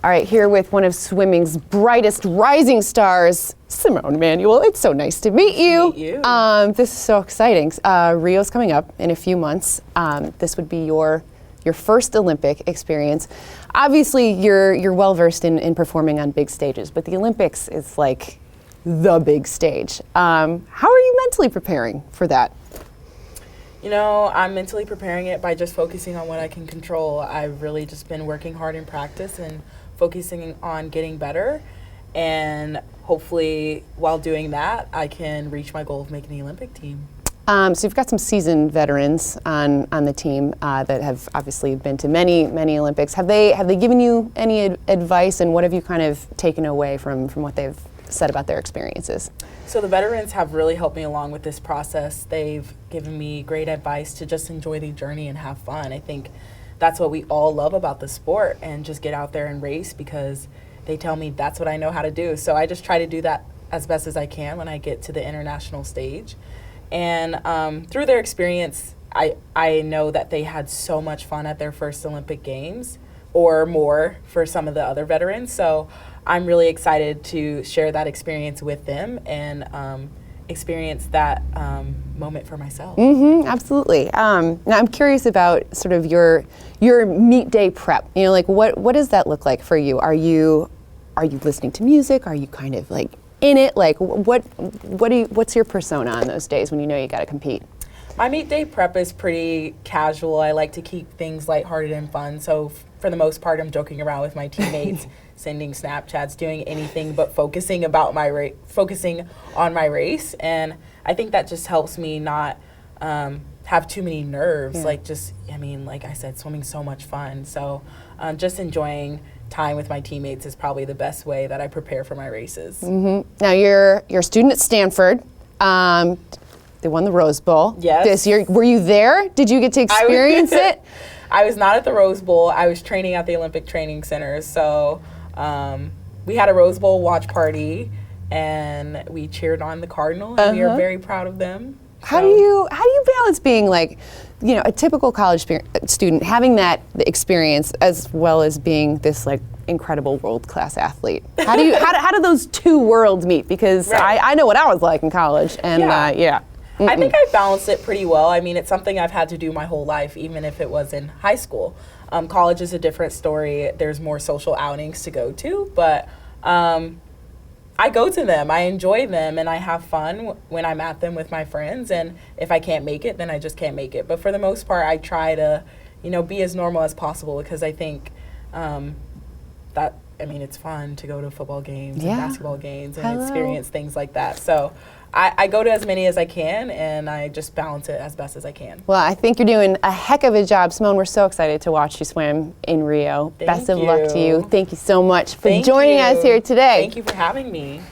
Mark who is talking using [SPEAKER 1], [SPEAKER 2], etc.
[SPEAKER 1] All right, here with one of swimming's brightest rising stars, Simone Manuel. It's so nice to meet you.
[SPEAKER 2] Nice to meet you.
[SPEAKER 1] This is so exciting. Rio's coming up in a few months. This would be your first Olympic experience. Obviously, you're well versed in performing on big stages, but the Olympics is like the big stage. How are you mentally preparing for that?
[SPEAKER 2] You know, I'm mentally preparing it by just focusing on what I can control. I've really just been working hard in practice and focusing on getting better. And hopefully, while doing that, I can reach my goal of making the Olympic team.
[SPEAKER 1] So you've got some seasoned veterans on the team that have obviously been to many Olympics. Have they given you any advice, and what have you kind of taken away from what they've said about their experiences?
[SPEAKER 2] So the veterans have really helped me along with this process. They've given me great advice to just enjoy the journey and have fun. I think that's what we all love about the sport, and just get out there and race because they tell me that's what I know how to do. So I just try to do that as best as I can when I get to the international stage. And through their experience, I know that they had so much fun at their first Olympic Games, or more for some of the other veterans. So I'm really excited to share that experience with them and experience that moment for myself.
[SPEAKER 1] Mm-hmm, absolutely. Now I'm curious about sort of your meet day prep. You know, like what does that look like for you? Are you listening to music? Are you kind of like in it? Like what's your persona on those days when you know you got to compete?
[SPEAKER 2] My meet day prep is pretty casual. I like to keep things lighthearted and fun. So for the most part, I'm joking around with my teammates, sending Snapchats, doing anything but focusing on my race. And I think that just helps me not have too many nerves.
[SPEAKER 1] Yeah.
[SPEAKER 2] Like I said, swimming's so much fun. So just enjoying time with my teammates is probably the best way that I prepare for my races.
[SPEAKER 1] Mm-hmm. Now you're a student at Stanford. They won the Rose Bowl this year. Were you there? Did you get to experience it?
[SPEAKER 2] I was not at the Rose Bowl. I was training at the Olympic Training Center. So we had a Rose Bowl watch party, and we cheered on the Cardinal, and we are very proud of them.
[SPEAKER 1] How do you balance being like, you know, a typical college student, having that experience as well as being this like incredible world-class athlete? How do those two worlds meet? Because
[SPEAKER 2] right.
[SPEAKER 1] I know what I was like in college, and yeah.
[SPEAKER 2] I think I balanced it pretty well. I mean, it's something I've had to do my whole life, even if it was in high school. College is a different story. There's more social outings to go to, but I go to them. I enjoy them, and I have fun when I'm at them with my friends. And if I can't make it, then I just can't make it. But for the most part, I try to, be as normal as possible, because I think it's fun to go to football games and basketball games and experience things like that. So I go to as many as I can, and I just balance it as best as I can.
[SPEAKER 1] Well, I think you're doing a heck of a job, Simone. We're so excited to watch you swim in Rio. Best of luck to you. Thank you so much for joining us here today.
[SPEAKER 2] Thank you for having me.